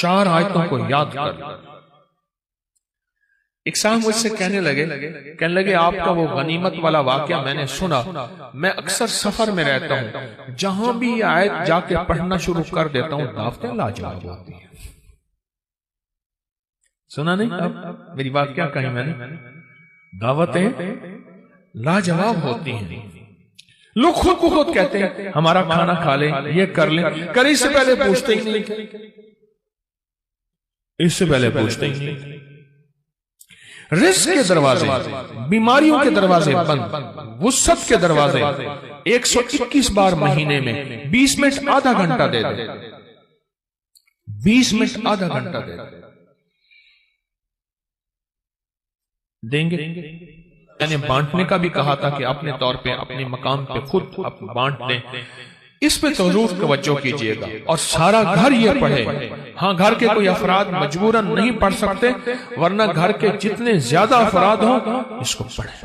4 آیتوں کو یاد کر۔ ایک صاحب مجھ سے کہنے لگے آپ کا وہ غنیمت والا واقعہ میں نے سنا، میں اکثر سفر میں رہتا ہوں، جہاں بھی یہ آیت جا کے پڑھنا شروع کر دیتا ہوں دعوتیں لاجواب ہوتی ہیں۔ سنا نہیں؟ اب میری بات کیا کہیں میں نے؟ دعوتیں لاجواب ہوتی ہیں۔ لوگ خود کو خود کہتے ہیں ہمارا کھانا کھا لیں، یہ کر لیں، کرنے سے پہلے پوچھتے ہی نہیں، اس سے پہلے پوچھتے ہی نہیں۔ رزق کے دروازے، بیماریوں کے دروازے بند، وسعت کے دروازے 121 بار مہینے میں 20 منٹ آدھا گھنٹہ دے دے، 20 منٹ آدھا گھنٹہ دے دیں گے۔ میں نے بانٹنے کا بھی کہا تھا کہ اپنے طور پہ اپنے مقام پہ خود بانٹ دیں، اس پہ ضرور توجہ کیجئے گا، اور سارا گھر یہ پڑھے۔ ہاں گھر کے کوئی افراد مجبوراً نہیں پڑھ سکتے، ورنہ گھر کے جتنے زیادہ افراد ہوں اس کو پڑھیں۔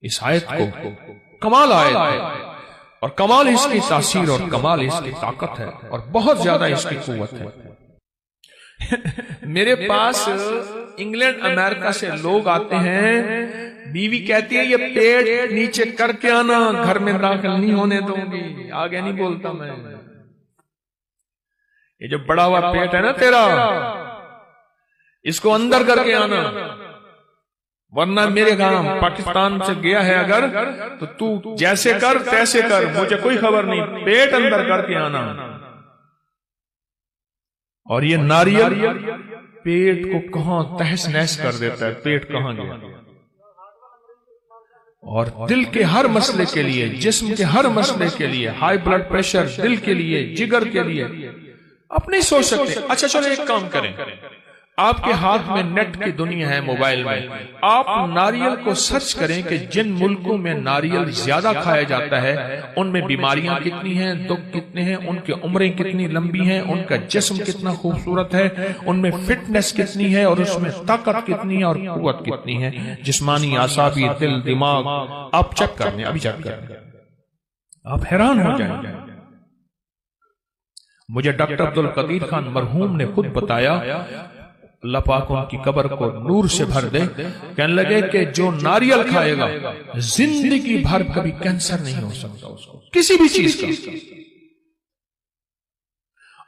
اس آیت کو کمال آیت ہے، اور کمال اس کی تاثیر اور کمال اس کی طاقت ہے، اور بہت زیادہ اس کی قوت ہے۔ میرے پاس انگلینڈ امریکہ سے لوگ آتے ہیں، بیوی کہتی ہے یہ پیٹ نیچے کر کے آنا، گھر میں داخل نہیں ہونے دوں گی، آگے نہیں بولتا میں، یہ جو بڑا ہوا پیٹ ہے نا تیرا، اس کو اندر کر کے آنا، ورنہ میرے گام پاکستان سے گیا ہے اگر تو تو جیسے کر تیسے کر، مجھے کوئی خبر نہیں، پیٹ اندر کر کے آنا۔ اور یہ ناریل پیٹ کو کہاں تہس نہس کر دیتا ہے، پیٹ کہاں گیا۔ اور دل کے ہر مسئلے کے لیے، جسم کے ہر مسئلے کے لیے، ہائی بلڈ پریشر، دل کے لیے، جگر کے لیے، آپ نہیں سوچ سکتے۔ اچھا چلو ایک کام کریں، آپ کے ہاتھ میں نیٹ کی دنیا ہے، موبائل میں، آپ ناریل کو سرچ کریں کہ جن ملکوں میں ناریل زیادہ کھایا جاتا ہے ان میں بیماریاں کتنی ہیں، دکھ کتنے ہیں، ان کی عمریں کتنی لمبی ہیں، ان کا جسم کتنا خوبصورت ہے، ان میں فٹنس کتنی ہے، اور اس میں طاقت کتنی ہے اور قوت کتنی ہے، جسمانی، اعصابی، دل، دماغ۔ آپ چیک کریں، ابھی چیک کریں، آپ حیران ہو جائیں گے۔ مجھے ڈاکٹر عبدالقدیر خان مرحوم نے خود بتایا، اللہ پاک ان کی قبر کو نور سے بھر دے، کہنے لگے کہ جو ناریل کھائے گا زندگی بھر کبھی کینسر نہیں ہو سکتا اس کو، کسی بھی چیز کا۔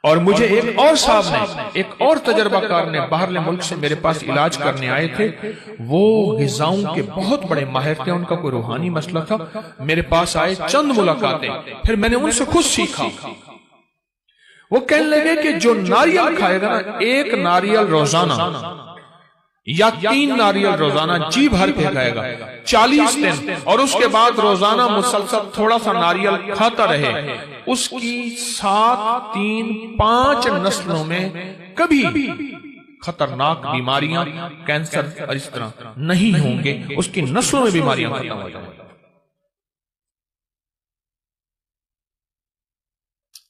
اور مجھے ایک اور صاحب نے، ایک اور تجربہ کار نے باہرلے ملک سے میرے پاس علاج کرنے آئے تھے، وہ غذاؤں کے بہت بڑے ماہر تھے، ان کا کوئی روحانی مسئلہ تھا، میرے پاس آئے، چند ملاقاتیں، پھر میں نے ان سے خود سیکھا۔ وہ کہنے لگے کہ جو ناریل کھائے گا نا، 1 ناریل روزانہ یا 3 ناریل روزانہ جی بھر کے کھائے گا 40 دن، اور اس کے بعد روزانہ مسلسل تھوڑا سا ناریل کھاتا رہے، اس کی 7، 3، 5 نسلوں میں کبھی خطرناک بیماریاں، کینسر اور اس طرح نہیں ہوں گے، اس کی نسلوں میں بیماریاں ختم ہو جائیں گی۔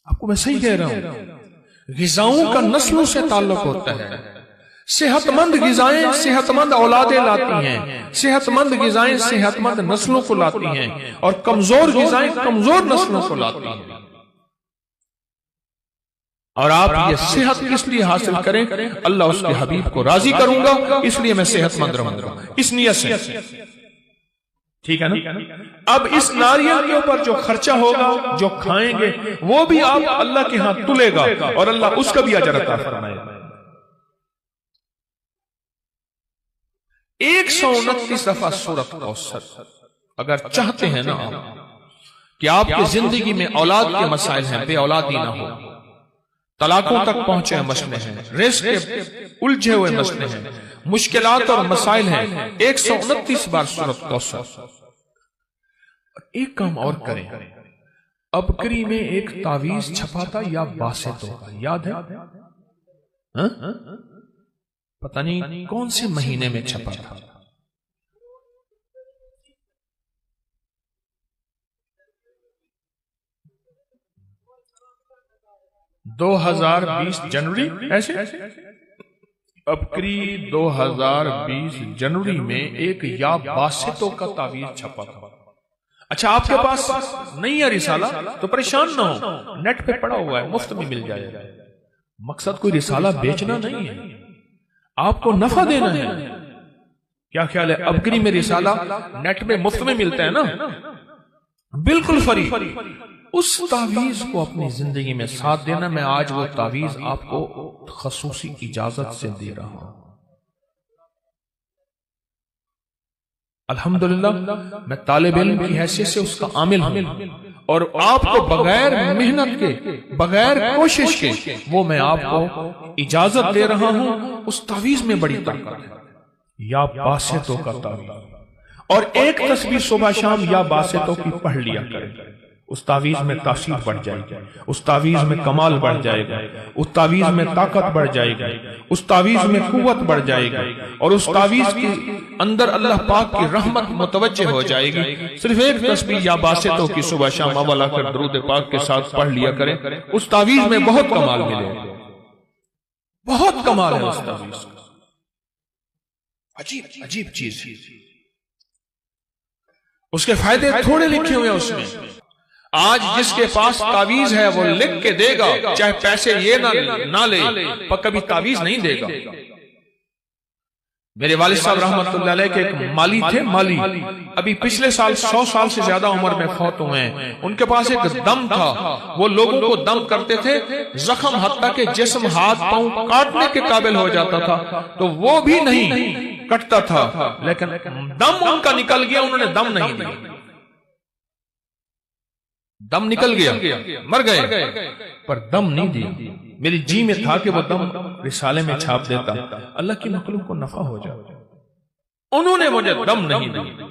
آپ کو میں صحیح کہہ رہا ہوں، غذاؤں کا نسلوں سے تعلق ہوتا ہے۔ صحت مند غذائیں صحت مند اولادیں لاتی ہیں، صحت مند غذائیں صحت مند نسلوں کو لاتی ہیں، اور کمزور غذائیں کمزور نسلوں کو لاتی ہیں۔ اور آپ یہ صحت کس لیے حاصل کریں؟ اللہ اس کے حبیب کو راضی کروں گا، اس لیے میں صحت مند رہوں گا، اس نیت سے، ٹھیک ہے نا؟ اب اس ناریل کے اوپر جو خرچہ ہوگا، جو کھائیں گے، وہ بھی آپ اللہ کے ہاں تلے گا، اور اللہ اس کا بھی اجر عطا فرمائے گا۔ 129 دفعہ سورۃ کوثر، اگر چاہتے ہیں نا کہ آپ کی زندگی میں اولاد کے مسائل ہیں، بے اولادی نہ ہو، طلاقوں تک پہنچے مسئلے ہیں، رزق کے الجھے ہوئے مسئلے ہیں، مشکلات اور مسائل ہیں، 129 بار سورۃ کوثر۔ ایک کام اور کریں، ابکری میں ایک تعویذ چھپا تھا یا باسطوں کا، یاد ہے؟ پتہ نہیں کون سے مہینے میں چھپا تھا، 2020 جنوری، ایسے ابکری 2020 جنوری میں ایک یا باسطوں کا تعویذ چھپا تھا۔ اچھا آپ کے پاس نہیں ہے رسالہ تو پریشان نہ ہو، نیٹ پہ پڑا ہوا ہے، مفت میں مل جائے گا۔ مقصد کوئی رسالہ بیچنا نہیں ہے، آپ کو نفع دینا ہے۔ کیا خیال ہے ابکری میں رسالہ نیٹ میں مفت میں ملتا ہے نا، بالکل فری۔ اس تعویذ کو اپنی زندگی میں ساتھ دینا۔ میں آج وہ تعویذ آپ کو خصوصی اجازت سے دے رہا ہوں۔ الحمدللہ میں طالب علم کی حیثیت سے اس کا عامل ہوں، اور آپ کو بغیر محنت کے، بغیر کوشش کے، وہ میں آپ کو اجازت دے رہا ہوں۔ اس تعویذ میں بڑی طاقت ہے، یا باستوں کا تعویذ، اور ایک تسبیح صبح شام یا باستوں کی پڑھ لیا کریں۔ اس تعویذ میں تاثیر بڑھ جائے گی، اس تعویذ میں کمال بڑھ جائے گا، اس تعویذ میں طاقت بڑھ جائے گی، اس تعویذ میں قوت بڑھ جائے گی، اور اس تعویذ کے اندر اللہ پاک کی رحمت متوجہ ہو جائے گی۔ صرف ایک تسبیح یا باستوں کی صبح شام اولا کر درود پاک کے ساتھ پڑھ لیا کریں، اس تعویذ میں بہت کمال ملے گا، بہت کمال ہے اس تعویذ کا، عجیب عجیب چیز۔ اس کے فائدے تھوڑے لکھے ہوئے ہیں اس میں۔ آج جس کے پاس تعویذ ہے وہ لکھ کے دے گا، چاہے پیسے یہ نہ لے، پر کبھی تعویذ نہیں دے گا۔ میرے والد صاحب رحمت اللہ علیہ کے ایک مالی تھے، مالی ابھی پچھلے سال 100 سال سے زیادہ عمر میں فوت ہوئے ہیں۔ ان کے پاس ایک دم تھا، وہ لوگوں کو دم کرتے تھے، زخم حتیٰ کہ جسم ہاتھ پاؤں کاٹنے کے قابل ہو جاتا تھا، تو وہ بھی نہیں کٹتا تھا، لیکن دم ان کا نکل گیا، انہوں نے دم نہیں دیا، دم نکل گیا، مر گئے پر دم نہیں دیا۔ میری جی میں تھا کہ وہ دم رسالے میں چھاپ دیتا، اللہ کی مخلوق کو نفع ہو جاتا، انہوں نے مجھے دم نہیں دیا۔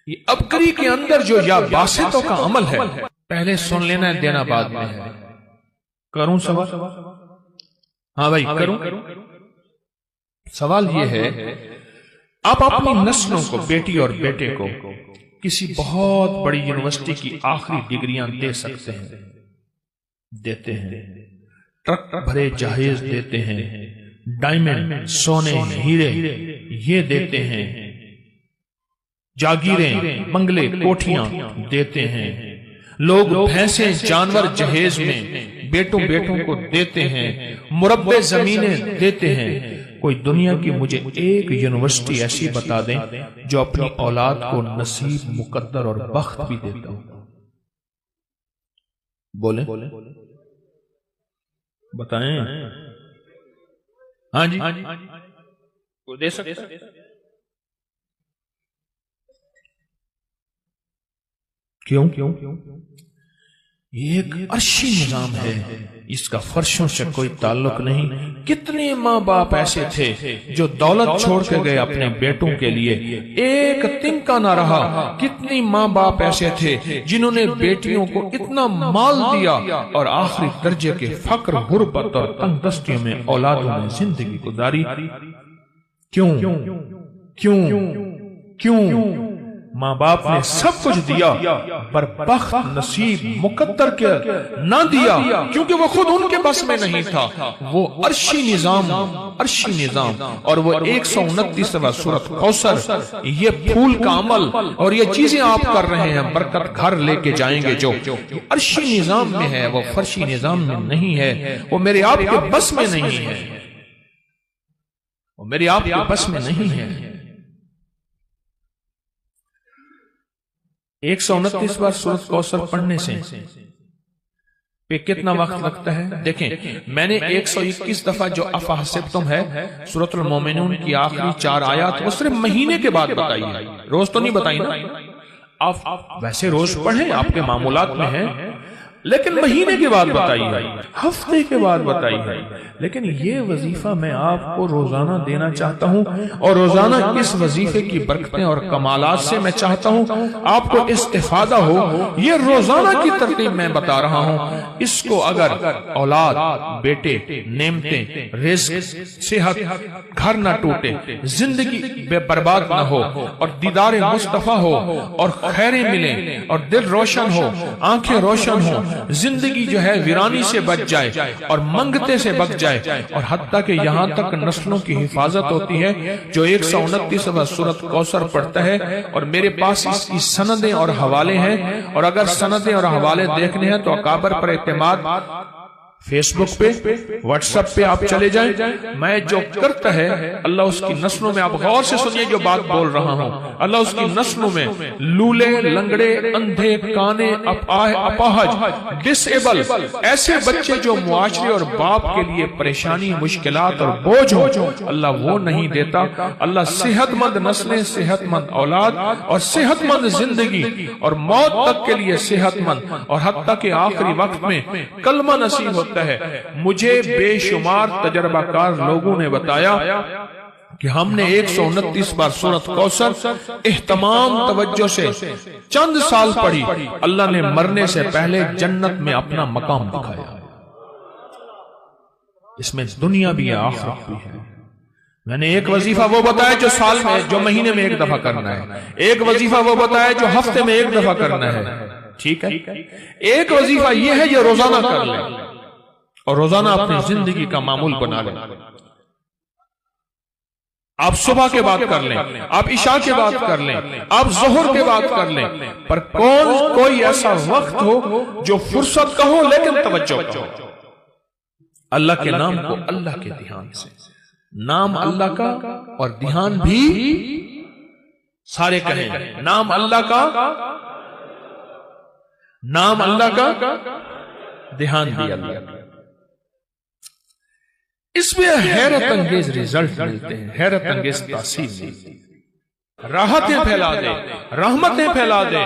یہ ابکری کے اندر جو یا باستوں کا عمل ہے، پہلے سن لینا ہے، دینا بعد میں ہے۔ کروں سوال؟ ہاں بھائی کروں۔ سوال یہ ہے، آپ اپنی نسلوں کو، بیٹی اور بیٹے کو، کسی بہت بڑی یونیورسٹی کی آخری ڈگریاں دے سکتے ہیں، دیتے ہیں، ٹرک بھرے جہیز دیتے ہیں، ڈائمنڈ، سونے، ہیرے یہ دیتے ہیں، جاگیریں، بنگلے، کوٹھیاں دیتے ہیں، لوگ بھینسیں، جانور جہیز میں بیٹوں کو دیتے ہیں، مربع زمینیں دیتے ہیں۔ کوئی دنیا کی مجھے ایک یونیورسٹی ایسی بتا دیں جو اپنی اولاد کو نصیب، مقدر اور بخت بھی دیتا ہوں، بولیں بتائیں۔ ہاں جی کوئی دے سکتا؟ کیوں؟ یہ ایک عرشی نظام ہے، اس کا فرشوں سے کوئی تعلق نہیں۔ کتنے ماں باپ ایسے تھے جو دولت چھوڑ کے گئے اپنے بیٹوں کے لیے، ایک تنکا نہ رہا۔ کتنی ماں باپ ایسے تھے جنہوں نے بیٹیوں کو اتنا مال دیا اور آخری درجے کے فقر، غربت اور تنگ دستیوں میں اولادوں نے زندگی گزاری۔ کیوں؟ ماں باپ نے سب کچھ دیا پر بخت، نصیب، مقدر کے نہ دیا، کیونکہ وہ خود ان کے بس میں نہیں تھا۔ وہ عرشی نظام اور وہ 129واں سورۃ کوثر، یہ پھول کا عمل اور یہ چیزیں آپ کر رہے ہیں، برکت گھر لے کے جائیں گے، جو عرشی نظام میں ہے وہ فرشی نظام میں نہیں ہے، وہ میرے آپ کے بس میں نہیں ہے، وہ میرے آپ کے بس میں نہیں ہے۔ 129واں سورۃ کوثر پڑھنے سے پہ کتنا وقت لگتا ہے؟ دیکھیں، میں نے 121 دفعہ جو افحسبتم ہے سورۃ المومنون کی آخری 4 آیات، وہ صرف مہینے کے بعد بتائی ہے، روز تو نہیں بتائی نا۔ آپ ویسے روز پڑھیں، آپ کے معمولات میں ہیں، لیکن مہینے کے بعد بتائی ہے، ہفتے کے بعد بتائی ہے۔ لیکن یہ وظیفہ میں آپ کو روزانہ دینا چاہتا ہوں، اور روزانہ اس وظیفے کی برکتیں اور کمالات سے میں چاہتا ہوں آپ کو استفادہ ہو۔ یہ روزانہ کی ترتیب میں بتا رہا ہوں، اس کو اگر اولاد، بیٹے، نعمتیں، رزق، صحت، گھر نہ ٹوٹے، زندگی بے برباد نہ ہو، اور دیدار مصطفیٰ ہو، اور خیریں ملیں، اور دل روشن ہو، آنکھیں روشن ہو، زندگی جو ہے ویرانی سے بچ جائے اور منگتے سے بچ جائے، اور حتیٰ کہ یہاں تک نسلوں کی حفاظت ہوتی ہے۔ جو 129واں سورۃ کوثر پڑھتا ہے، اور میرے پاس اس کی سندیں اور حوالے ہیں، اور اگر سندیں اور حوالے دیکھنے ہیں تو اکابر پر اعتماد فیس بک پہ، واٹس ایپ پہ آپ چلے جائیں۔ میں جو کرتا ہے اللہ اس کی نسلوں میں، آپ غور سے سنیے جو بات بول رہا ہوں، اللہ اس کی نسلوں میں لولے، لنگڑے، اندھے، کانے، اپاہج، ڈس ایبل، ایسے بچے جو معاشرے اور باپ کے لیے پریشانی، مشکلات اور بوجھ ہو، اللہ وہ نہیں دیتا۔ اللہ صحت مند نسلیں، صحت مند اولاد اور صحت مند زندگی اور موت تک کے لیے صحت مند، اور حتیٰ کہ آخری وقت میں کلمہ نصیب ہوتا ہے۔ مجھے بے شمار تجربہ کار لوگوں نے بتایا کہ ہم نے 129 بار سورۃ کوثر اہتمام توجہ سے چند سال پڑھی، اللہ نے مرنے سے پہلے جنت میں اپنا مقام دکھایا۔ اس میں دنیا بھی ہے، آخرت بھی ہے۔ میں نے ایک وظیفہ وہ بتایا جو سال میں، جو مہینے میں ایک دفعہ کرنا ہے، ایک وظیفہ وہ بتایا جو ہفتے میں ایک دفعہ کرنا ہے، ٹھیک ہے؟ ایک وظیفہ یہ ہے یہ روزانہ کر لیں، اور روزانہ اپنی زندگی کا معمول بنا لیں۔ آپ صبح کے بعد کر لیں، آپ عشاء کے بعد کر لیں، آپ ظہر کے بعد کر لیں، پر کوئی ایسا وقت ہو جو فرصت کا ہو لیکن توجہ کا ہو۔ اللہ کے نام کو اللہ کے دھیان سے، نام اللہ کا اور دھیان بھی، سارے کہیں نام اللہ کا، نام اللہ کا، دھیان بھی اللہ کا۔ اس میں حیرت انگیز ریزلٹ ملتے ہیں، حیرت انگیز تاثیر ملتی ہے۔ راحتیں پھیلا دے، رحمتیں پھیلا دے،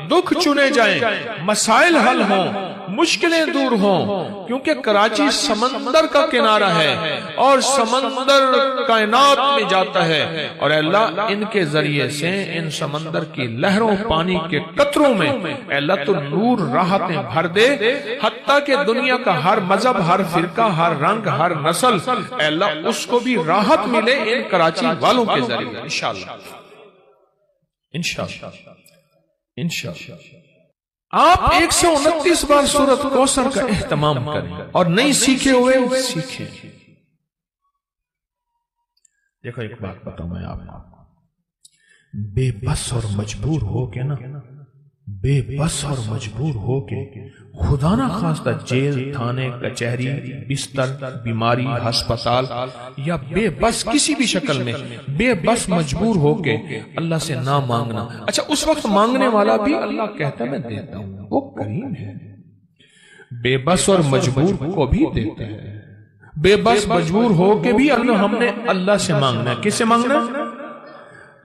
دکھ چنے جائیں، مسائل حل ہوں، مشکلیں دور ہوں، کیونکہ کراچی سمندر کا کنارہ ہے اور سمندر کائنات میں جاتا ہے، اور اللہ ان کے ذریعے سے ان سمندر کی لہروں، پانی کے قطروں میں اللہ تو نور راحتیں بھر دے، حتیٰ کہ دنیا کا ہر مذہب، ہر فرقہ، ہر رنگ، ہر نسل، اللہ اس کو بھی راحت ملے ان کراچی والوں کے ذریعے، انشاءاللہ انشاءاللہ انشاءاللہ۔ آپ 129 بار سورۃ کوثر کا اہتمام کریں اور نہیں سیکھے ہوئے سیکھیں۔ دیکھو ایک بات بتاؤں میں آپ کو، بے بس اور مجبور ہو کے نا، بے بس اور مجبور ہو کے خدا نہ خواستہ جیل، تھانے، کچہری، بستر، بیماری، ہسپتال، یا بے بس کسی بھی شکل میں بے بس مجبور ہو کے اللہ سے نہ مانگنا۔ اچھا اس وقت مانگنے والا بھی اللہ کہتا ہے میں دیتا ہوں، وہ کریم ہے۔ بے بس اور مجبور کو بھی دیتا ہے، بے بس مجبور ہو کے بھی ہم نے اللہ سے مانگنا ہے۔ کس سے مانگنا ہے؟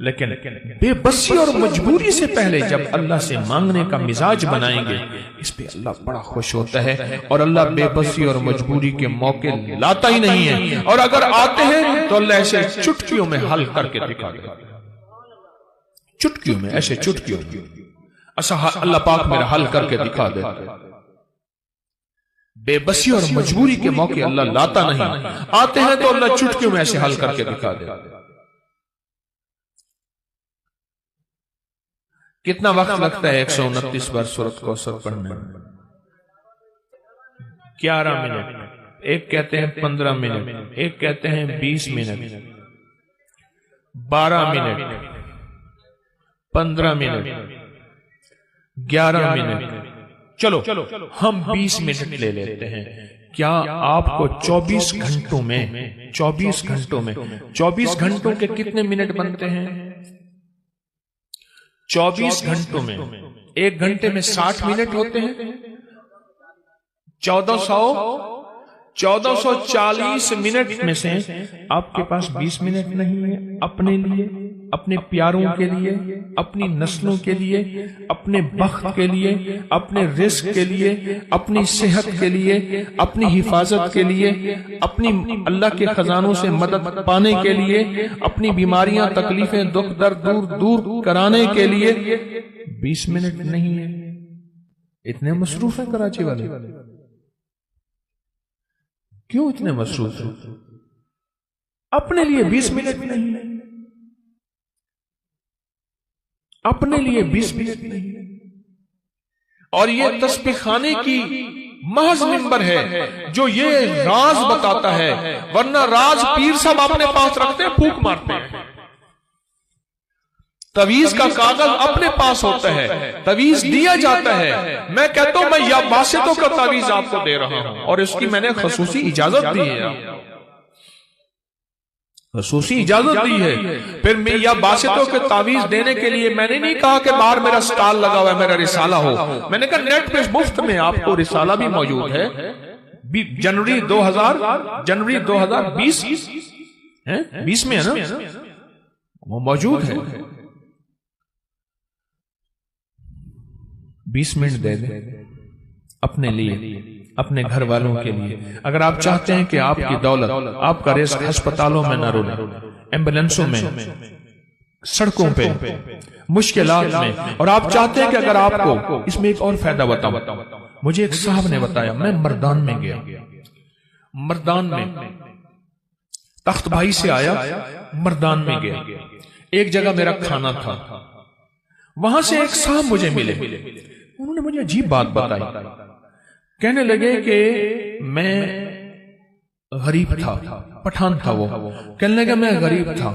لیکن بے بسی اور مجبوری سے پہلے جب اللہ سے مانگنے کا مزاج بنائیں گے، اس پہ اللہ بڑا خوش ہوتا ہے، اور اللہ بے بسی اور مجبوری کے موقع لاتا ہی نہیں ہے، اور اگر آتے ہیں تو اللہ ایسے چٹکیوں میں حل کر کے دکھا دے، چٹکیوں میں، ایسے چٹکیوں میں ایسا اللہ پاک میرا حل کر کے دکھا دے۔ بے بسی اور مجبوری کے موقع اللہ لاتا نہیں، آتے ہیں تو اللہ چٹکیوں میں ایسے حل کر کے دکھا دے۔ کتنا وقت لگتا ہے 129 بار سورۃ کوثر پڑھنے میں؟ 11 منٹ، ایک کہتے ہیں 15 منٹ، ایک کہتے ہیں 20 منٹ، 12 منٹ، 15 منٹ، 11 منٹ، چلو ہم 20 منٹ لے لیتے ہیں۔ کیا آپ کو 24 گھنٹوں میں 24 گھنٹوں کے کتنے منٹ بنتے ہیں؟ 24 گھنٹوں میں ایک گھنٹے میں 60 منٹ ہوتے ہیں، 1440 منٹ میں سے آپ کے پاس 20 منٹ نہیں ہے اپنے لیے، اپنے پیاروں کے لیے، اپنی نسلوں کے لیے، اپنے بخت کے لیے، اپنے رزق کے لیے، اپنی صحت کے لیے، اپنی حفاظت کے لیے، اپنی اللہ کے خزانوں سے مدد پانے کے لیے، اپنی بیماریاں، تکلیفیں، دکھ درد دور کرانے کے لیے 20 منٹ نہیں ہے۔ اتنے مصروف ہیں کراچی والے، کیوں اتنے مصروف ہیں؟ اپنے لیے 20 منٹ نہیں ہے، اپنے لیے 20 منٹ نہیں ہے۔ اور یہ تسبیح خانے کی محض منبر ہے جو یہ راز بتاتا ہے، ورنہ راز پیر صاحب اپنے پاس رکھتے ہیں، پھونک مارتے ہیں۔ تویز کا کاغذ اپنے پاس ہوتا ہے، تویز دیا جاتا ہے۔ میں کہتا ہوں میں یا باسطوں کا تویز آپ کو دے رہا ہوں، اور اس کی میں نے خصوصی اجازت دی ہے، خصوصی اجازت دی ہے۔ پھر میں یا باسطوں کے تعویذ دینے کے لیے میں نے نہیں کہا کہ باہر میرا سٹال لگا ہوا ہے، میرا رسالہ ہو۔ میں نے کہا نیٹ پہ مفت میں آپ کو رسالہ بھی موجود ہے، جنوری 2020 20 میں ہے نا، وہ موجود ہے۔ 20 منٹ دے دیں اپنے لیے، اپنے گھر والوں کے لیے۔ اگر آپ چاہتے ہیں کہ آپ کی دولت، آپ کا رزق ہسپتالوں میں نہ رولے، ایمبولینسوں میں، سڑکوں پہ، مشکلات میں، اور آپ چاہتے ہیں کہ اگر آپ کو اس میں ایک اور فائدہ بتاؤں، مجھے ایک صاحب نے بتایا، میں مردان میں گیا، مردان میں تخت بھائی سے آیا، مردان میں گیا، ایک جگہ میرا کھانا تھا، وہاں سے ایک صاحب مجھے ملے، انہوں نے مجھے عجیب بات بتائی، کہنے لگے کہ میں غریب تھا، پٹھان تھا، وہ کہنے لگا میں غریب تھا،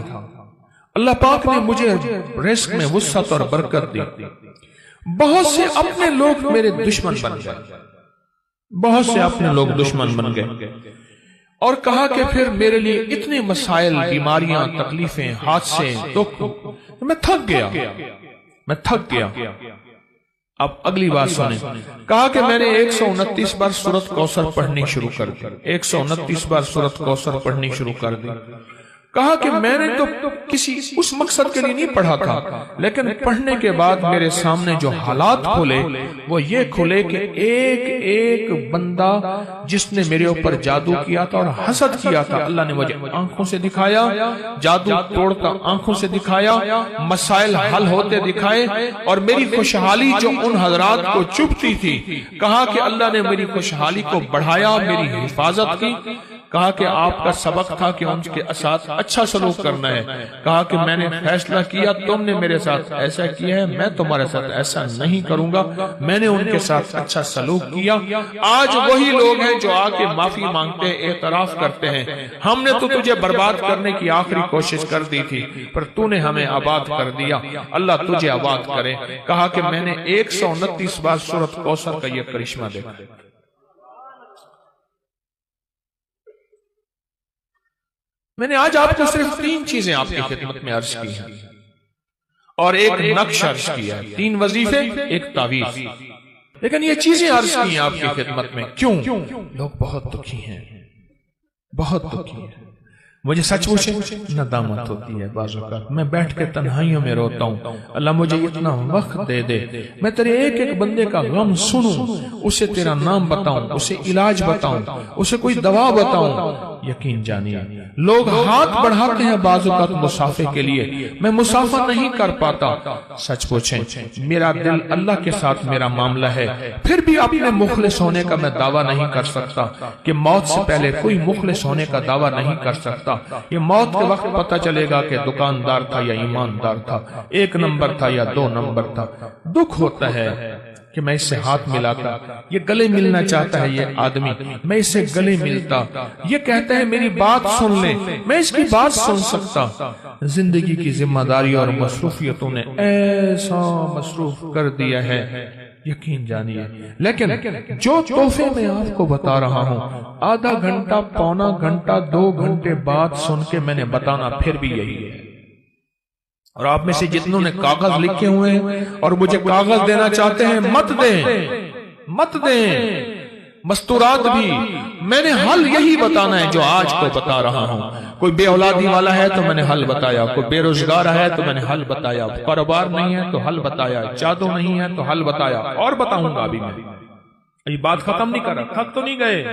اللہ پاک نے مجھے رزق میں وسعت اور برکت دی، بہت سے اپنے لوگ میرے دشمن بن گئے، بہت سے اپنے لوگ دشمن بن گئے، اور کہا کہ پھر میرے لیے اتنے مسائل، بیماریاں، تکلیفیں، حادثے، دکھ، میں تھک گیا، میں تھک گیا۔ اب اگلی بات سنیں، کہا کہ میں نے 129 بار سورۃ کوثر پڑھنی شروع کر دی، 129 بار سورۃ کوثر پڑھنی شروع کر دی۔ کہا کہ میں نے تو کسی اس مقصد کے لیے نہیں پڑھا تھا، لیکن پڑھنے کے بعد میرے سامنے جو حالات کھلے وہ یہ کھلے کہ ایک ایک بندہ جس نے میرے اوپر جادو کیا تھا اور حسد کیا تھا، اللہ نے مجھے آنکھوں سے دکھایا، جادو توڑتا آنکھوں سے دکھایا، مسائل حل ہوتے دکھائے، اور میری خوشحالی جو ان حضرات کو چبھتی تھی، کہا کہ اللہ نے میری خوشحالی کو بڑھایا، میری حفاظت کی۔ کہا کہ آپ کا سبق تھا کہ ان کے ساتھ اچھا سلوک کرنا ہے۔ کہا کہ میں نے فیصلہ کیا، تم نے میرے ساتھ ایسا کیا ہے، میں تمہارے ساتھ ایسا نہیں کروں گا، میں نے ان کے ساتھ اچھا سلوک کیا۔ آج وہی لوگ ہیں جو آ کے معافی مانگتے ہیں، اعتراف کرتے ہیں، ہم نے تو تجھے برباد کرنے کی آخری کوشش کر دی تھی، پر تو نے ہمیں آباد کر دیا، اللہ تجھے آباد کرے۔ کہا کہ میں نے 129 بار سورۃ کوثر کا یہ کرشمہ دیکھا۔ میں نے آج آپ کو صرف 3 چیزیں آپ کی خدمت میں عرض کی ہیں، اور ایک نقش عرض کیا ہے، 3 وظیفے، ایک تعویذ، لیکن یہ چیزیں عرض کی ہیں آپ کی خدمت میں۔ کیوں؟ لوگ بہت دکھی ہیں، بہت دکھی ہیں۔ مجھے سچ پوچھے ندامت ہوتی ہے بعض اوقات، میں بیٹھ کے تنہائیوں میں روتا ہوں، اللہ مجھے اتنا وقت دے دے، میں تیرے ایک ایک بندے کا غم سنوں، اسے تیرا نام بتاؤں، اسے علاج بتاؤں، اسے کوئی دوا بتاؤں۔ یقین جانیے لوگ ہاتھ بڑھاتے ہیں بعض اوقات مسافے کے لیے، میں مسافہ نہیں کر پاتا۔ سچ پوچھیں میرا دل اللہ کے ساتھ میرا معاملہ ہے، پھر بھی اپنے مخلص ہونے کا میں دعویٰ نہیں کر سکتا کہ موت سے پہلے کوئی مخلص ہونے کا دعویٰ نہیں کر سکتا۔ یہ موت کے وقت پتہ چلے گا کہ دکاندار تھا یا ایماندار تھا، 1 نمبر تھا یا 2 نمبر تھا۔ دکھ ہوتا ہے کہ میں اس سے ہاتھ ملاتا، یہ گلے ملنا چاہتا ہے یہ آدمی، میں اس سے گلے ملتا، یہ کہتا ہے میری بات سن لیں، میں اس کی بات سن سکتا۔ زندگی کی ذمہ داری اور مصروفیتوں نے ایسا مصروف کر دیا ہے، یقین جانیے۔ لیکن جو تحفے میں آپ کو بتا رہا ہوں، آدھا گھنٹہ، پونا گھنٹہ، 2 گھنٹے بعد سن کے میں نے بتانا پھر بھی یہی ہے۔ اور آپ میں سے جتنوں نے کاغذ لکھے ہوئے ہیں اور مجھے کاغذ دینا چاہتے ہیں، مت دیں، مت دیں، مستورات بھی، میں نے حل یہی بتانا ہے جو آج کو بتا رہا ہوں۔ کوئی بے اولادی والا ہے تو میں نے حل بتایا، کوئی بے روزگار ہے تو میں نے حل بتایا، کاروبار نہیں ہے تو حل بتایا، جادو نہیں ہے تو حل بتایا، اور بتاؤں گا۔ ابھی میں یہ بات ختم نہیں کر رہا، تھک تو نہیں گئے،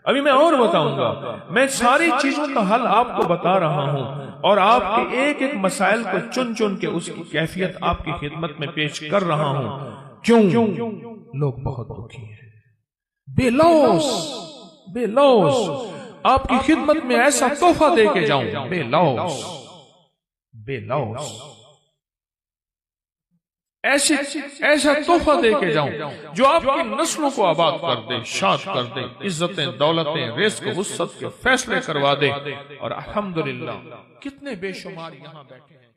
ابھی میں اور بتاؤں گا۔ میں ساری چیزوں کا حل آپ کو بتا رہا ہوں، اور آپ کے ایک ایک مسائل کو چن چن کے اس کی کیفیت آپ کی خدمت میں پیش کر رہا ہوں۔ کیوں؟ لوگ بہت دکھی ہیں، بے لوث، بے لوث۔ آپ کی خدمت میں ایسا تحفہ دے کے جاؤں، بے لوث، بے لوث۔ ایسا تحفہ دے کے جاؤں جو آپ کی نسلوں کو آباد کر دے، شاد کر دے، عزتیں، دولتیں، رزق، وسعت کے فیصلے کروا دے۔ اور الحمدللہ کتنے بے شمار یہاں بیٹھے ہیں۔